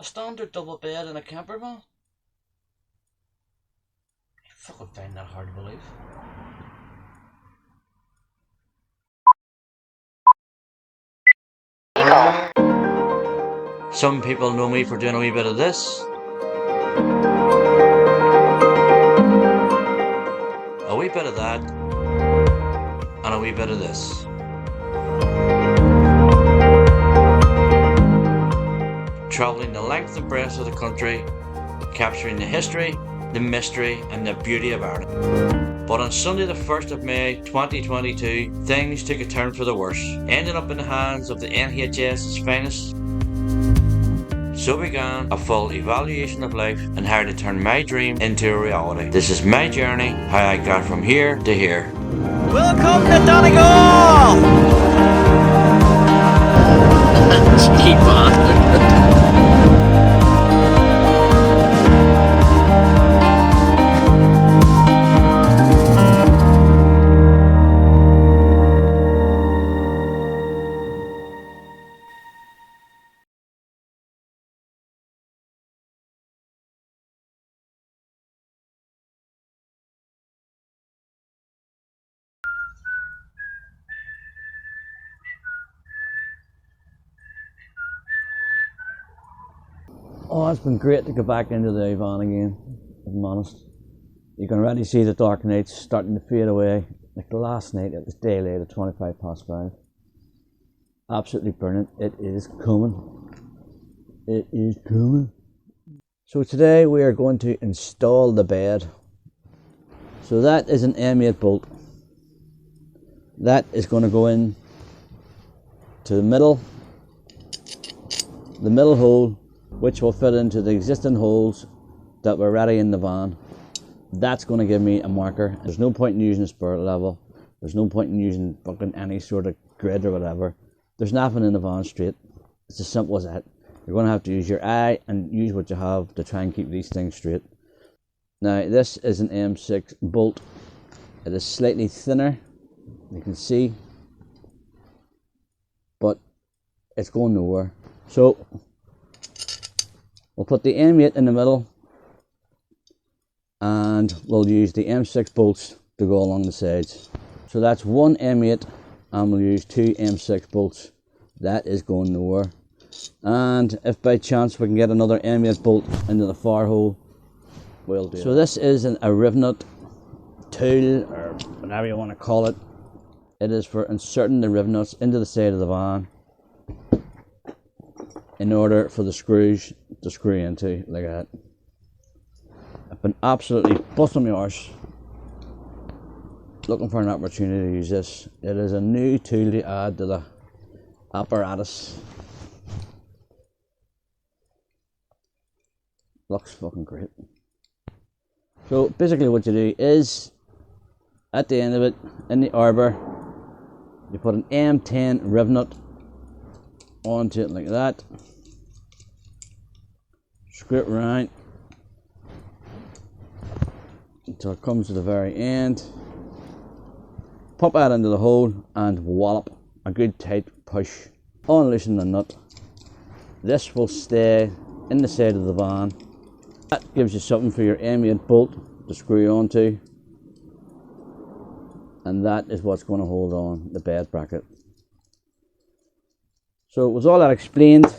A standard double bed in a camper van? I fucking find that hard to believe. Some people know me for doing a wee bit of this, a wee bit of that, and a wee bit of this. Travelling the length and breadth of the country, capturing the history, the mystery and the beauty of Ireland. But on Sunday the 1st of May 2022, things took a turn for the worse, ending up in the hands of the NHS's finest. So began a full evaluation of life and how to turn my dream into a reality. This is my journey, how I got from here to here. Welcome to Donegal! Cheap Oh, it's been great to go back into the van again, if I'm honest. You can already see the dark nights starting to fade away. Like the last night, it was daylight at 5:25. Absolutely brilliant. It is coming. It is coming. So today we are going to install the bed. So that is an M8 bolt. That is going to go in to the middle hole, which will fit into the existing holes that were ready in the van. That's going to give me a marker. There's no point in using a spirit level. There's no point in using fucking any sort of grid or whatever. There's nothing in the van straight. It's as simple as that. You're going to have to use your eye and use what you have to try and keep these things straight. Now this is an M6 bolt. It is slightly thinner, you can see, but it's going nowhere. So we'll put the M8 in the middle and we'll use the M6 bolts to go along the sides. So that's one M8 and we'll use two M6 bolts. That is going nowhere. And if by chance we can get another M8 bolt into the far hole, we'll do it. So this is a Rivnut tool, or whatever you want to call it. It is for inserting the rivnuts into the side of the van in order for the screws to screw into, like that. I've been absolutely busting my arse looking for an opportunity to use this. It is a new tool to add to the apparatus. Looks fucking great. So basically what you do is, at the end of it, in the arbor, you put an M10 Rivnut onto it like that. Screw it round until it comes to the very end. Pop that into the hole and wallop, a good tight push. Unloosen the nut. This will stay in the side of the van. That gives you something for your M8 bolt to screw onto, and that is what's going to hold on the bed bracket. So with all that explained,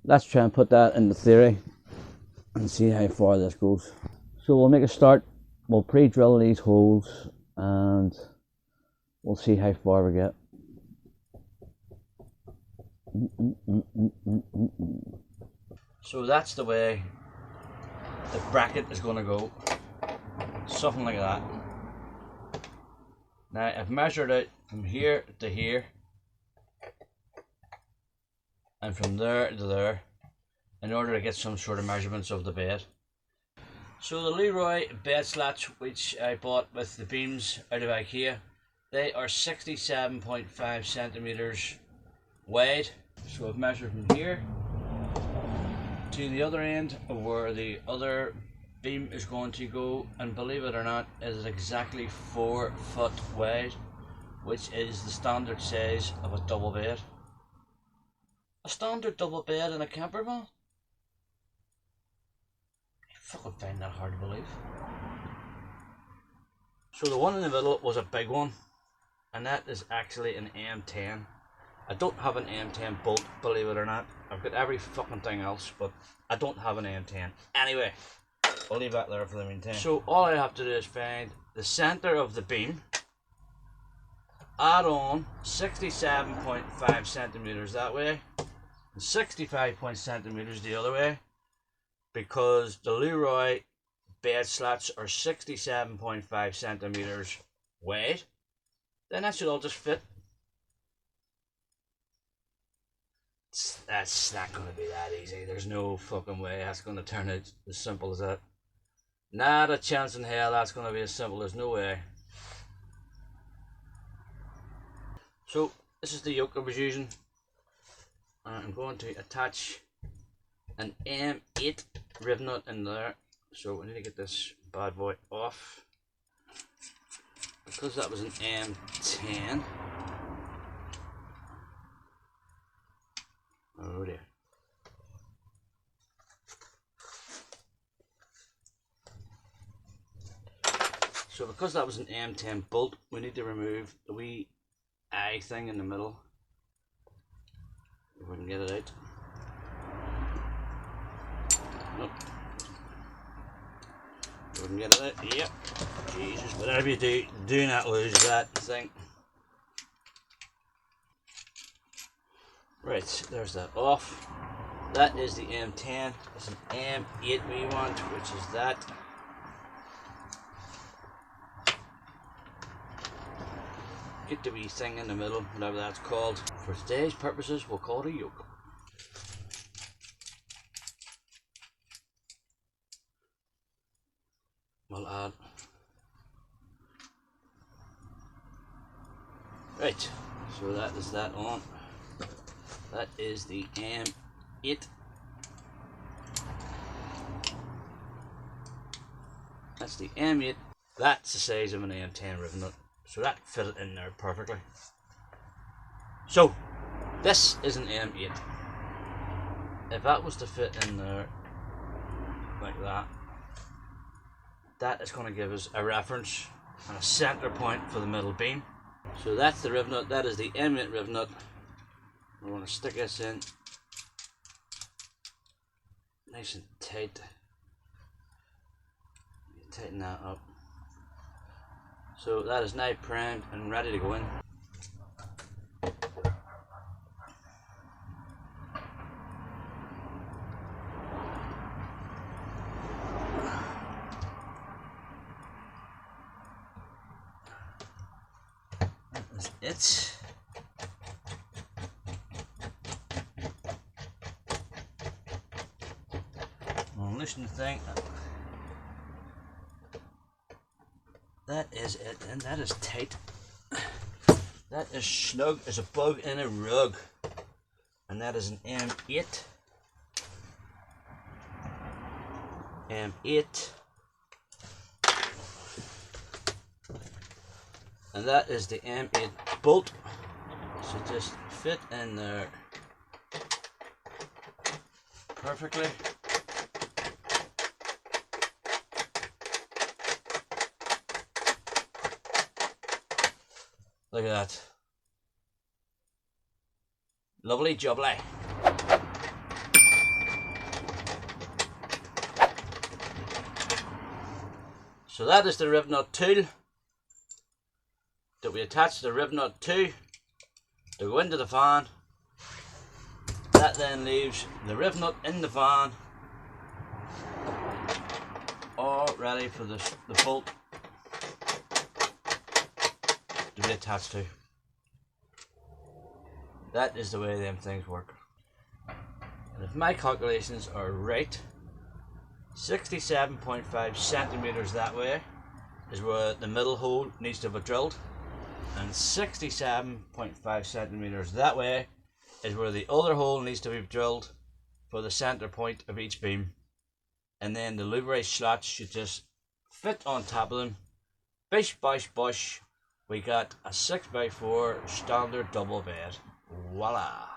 let's try and put that into theory and see how far this goes. So we'll make a start. We'll pre-drill these holes and we'll see how far we get. So that's the way the bracket is going to go. Something like that. Now I've measured it from here to here and from there to there in order to get some sort of measurements of the bed. So the Leroy bed slats, which I bought with the beams out of IKEA, they are 67.5 centimeters wide. So I've measured from here to the other end of where the other beam is going to go, and believe it or not, it is exactly 4 foot wide, which is the standard size of a double bed. A standard double bed in a camper van? fucking find that hard to believe. So the one in the middle was a big one, and that is actually an M10. I don't have an M10 bolt, believe it or not. I've got every fucking thing else, but I don't have an M10. Anyway, I'll leave that there for the meantime. So all I have to do is find the center of the beam, add on 67.5 centimeters that way, and 65 centimeters the other way, because the Leroy bed slats are 67.5 centimeters wide. Then that should all just fit. That's not going to be that easy. There's no fucking way that's going to turn out as simple as that. Not a chance in hell that's going to be as simple. There's no way. So this is the yoke I was using. I'm going to attach an M8 Rivnut in there. So I need to get this bad boy off. Because that was an M10. Oh dear. So because that was an M10 bolt, we need to remove the wee eye thing in the middle. If we can get it out. Nope. If we can get it out. Yep. Jesus, whatever you do not lose that thing. Right, there's that off. That is the M10. It's an M8 we want, which is that. Get the wee thing in the middle, whatever that's called. For today's purposes, we'll call it a yoke. We'll add. Right, so that is that on. That is the M8. That's the M8. That's the size of an M10 Rivnut. So that fit it in there perfectly. So this is an M8. If that was to fit in there like that, that is going to give us a reference and a center point for the middle beam. So that's the Rivnut. That is the M8 Rivnut. We're going to stick this in nice and tight. Tighten that up. So that is now primed and ready to go in. That is it. I'll loosen the thing. That is it, and that is tight. That is snug as a bug in a rug. And that is an M8. M8. And that is the M8 bolt. So just fit in there perfectly. Look at that. Lovely jubbly. So that is the Rivnut tool that we attach the Rivnut to go into the fan. That then leaves the Rivnut in the fan, all ready for the bolt to be attached to. That is the way them things work. And if my calculations are right, 67.5 centimeters that way is where the middle hole needs to be drilled, and 67.5 centimeters that way is where the other hole needs to be drilled for the center point of each beam. And then the Leroy slots should just fit on top of them. Bish bosh bosh. We got a 6x4 standard double bed. Voila!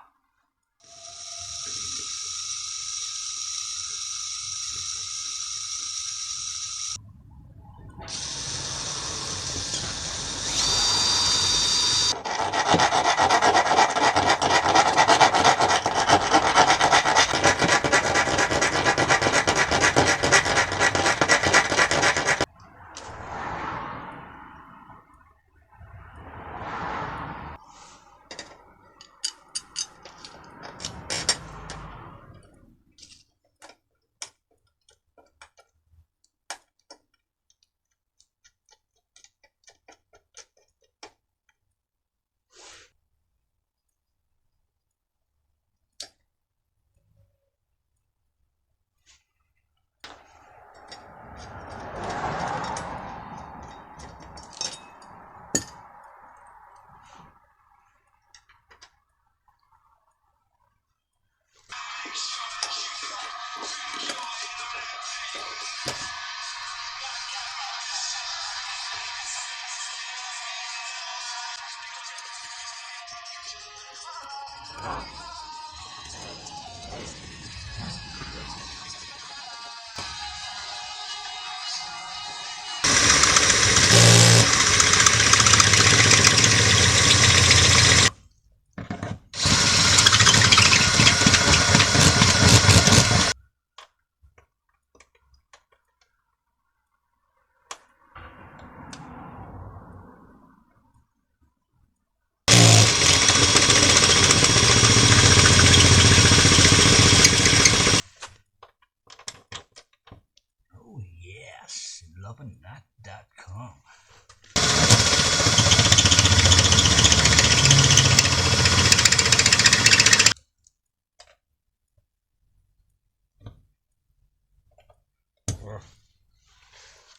shoppingnut.com.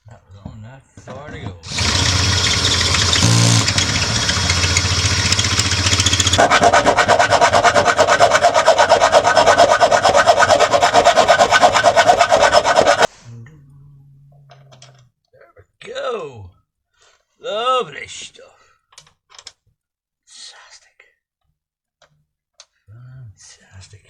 That was on that far to go. There we go. Lovely stuff. Fantastic. Fantastic.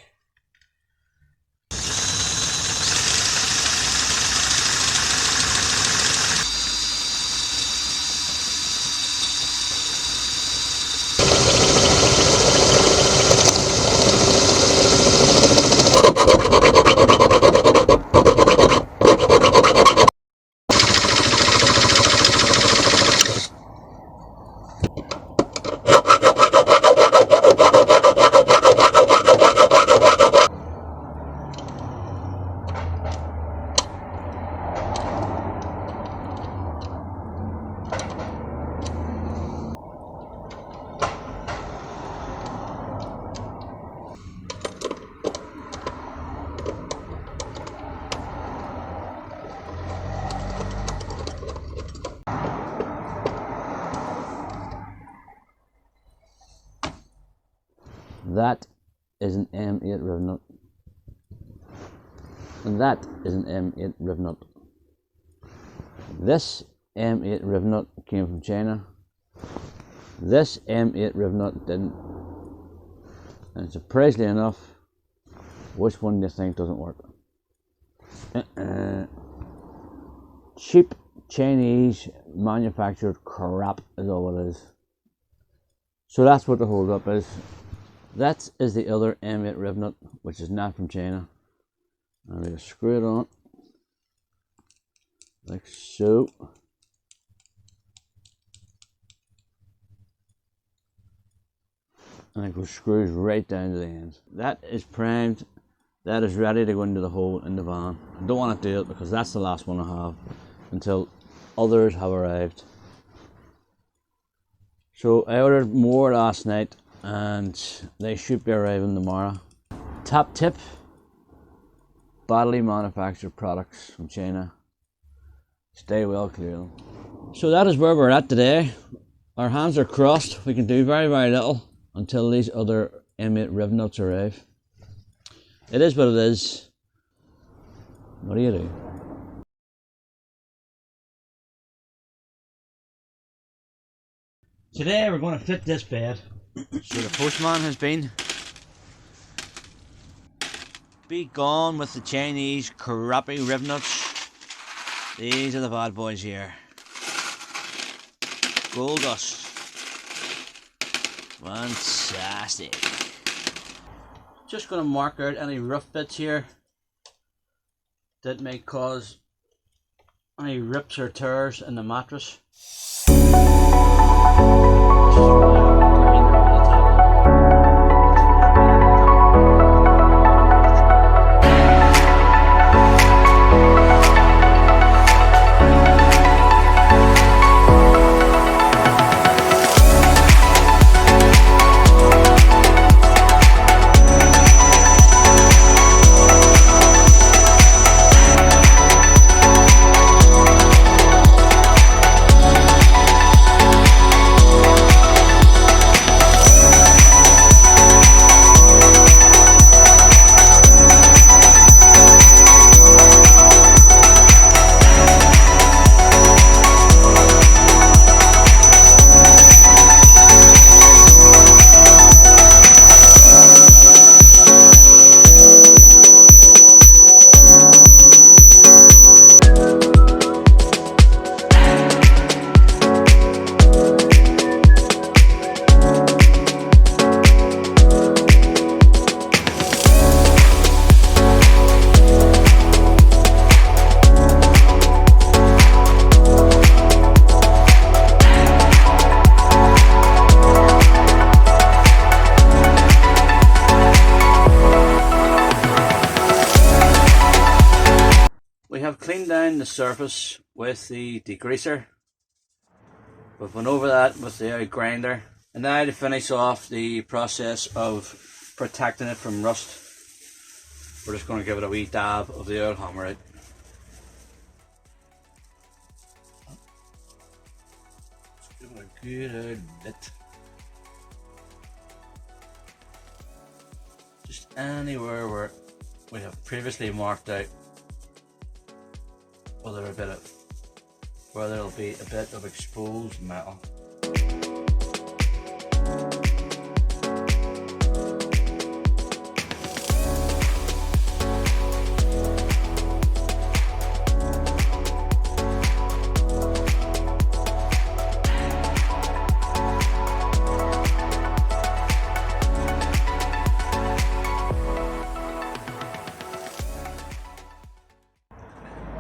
That is an M8 Rivnut. And that is an M8 Rivnut. This M8 Rivnut came from China. This M8 Rivnut didn't. And surprisingly enough, which one do you think doesn't work? Cheap Chinese manufactured crap is all it is. So that's what the hold up is. That is the other M8 Rivnut, which is not from China. I'm going to screw it on like so. And it goes screws right down to the ends. That is primed. That is ready to go into the hole in the van. I don't want to do it because that's the last one I have until others have arrived. So I ordered more last night and they should be arriving tomorrow. Top tip: badly manufactured products from China, stay well clear of them. So that is where we're at today. Our hands are crossed. We can do very little until these other M8 Rivnuts arrive. It is what it is. What do you do? Today we're going to fit this bed. So the postman has been. Be gone with the Chinese crappy Rivnuts. These are the bad boys here. Gold dust. Fantastic. Just going to mark out any rough bits here that may cause any rips or tears in the mattress. We have cleaned down the surface with the degreaser. We've went over that with the grinder. And now to finish off the process of protecting it from rust, we're just going to give it a wee dab of the old Hammerite. Give it a good old bit. Just anywhere where we have previously marked out where there'll be a bit of exposed metal.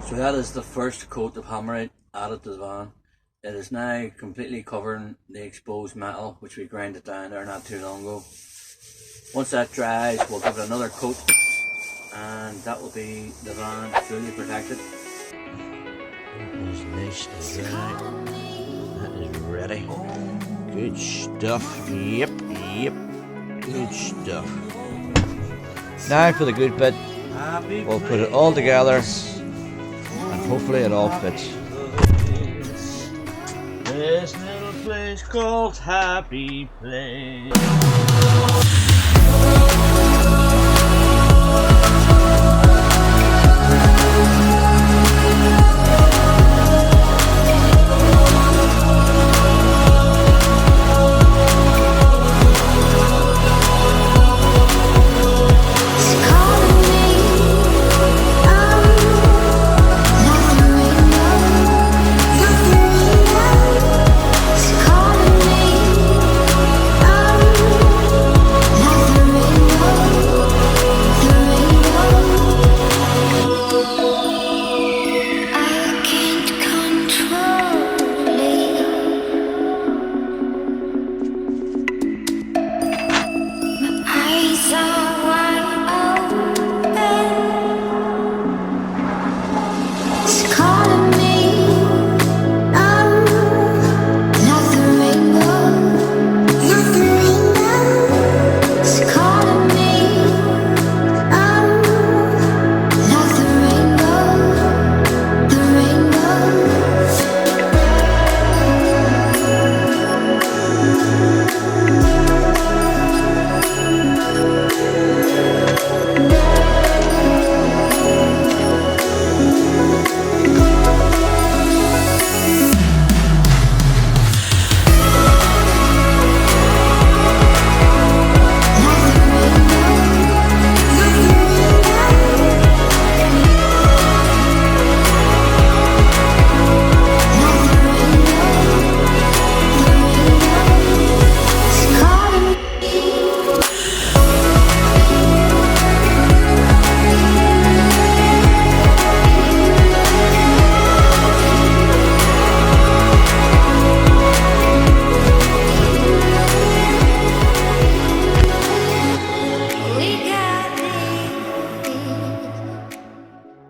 So that is the first coat of Hammerite added to the van. It is now completely covering the exposed metal, which we grinded down there not too long ago. Once that dries, we'll give it another coat, and that will be the van fully protected. That is nice and dry. That is ready. Good stuff. Yep. Good stuff. Now for the good bit. We'll put it all together. Hopefully it all fits. This little place called Happy Place.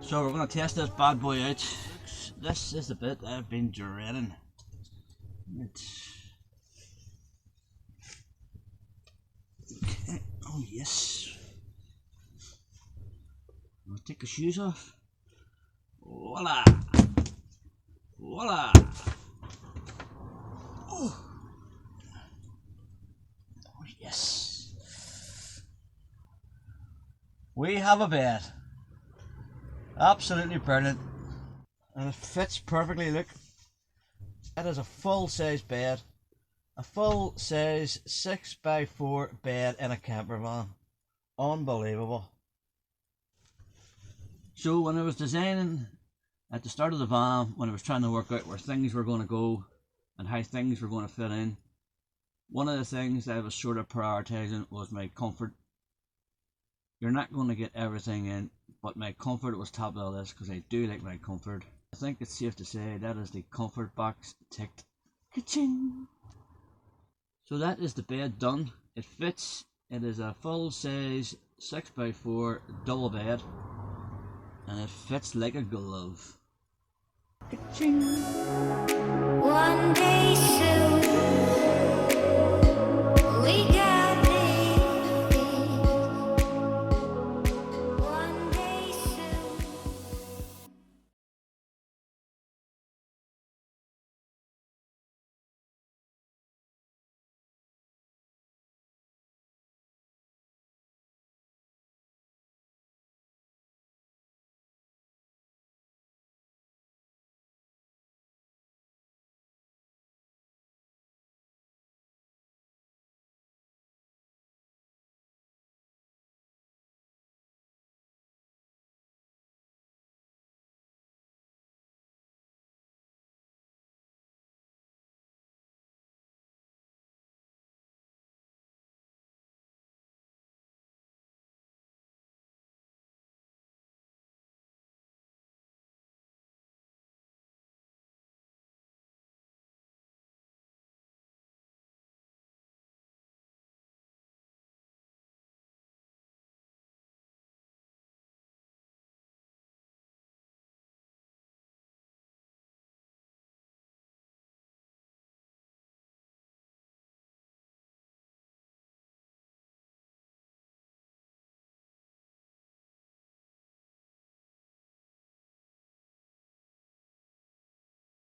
So we're going to test this bad boy out. This is the bit I've been dreading. Okay. Oh yes. I'll take the shoes off. Voila! Voila! Oh, oh yes. We have a bed. Absolutely brilliant, and it fits perfectly. Look, it is a full size bed, a full size 6x4 bed in a camper van. Unbelievable. So when I was designing at the start of the van, when I was trying to work out where things were going to go and how things were going to fit in, one of the things I was sort of prioritizing was my comfort. You're not going to get everything in, but my comfort was top of the list because I do like my comfort. I think it's safe to say that is the comfort box ticked. Ka-ching! So that is the bed done. It fits. It is a full size 6x4 double bed, and it fits like a glove. Ka-ching. One day soon.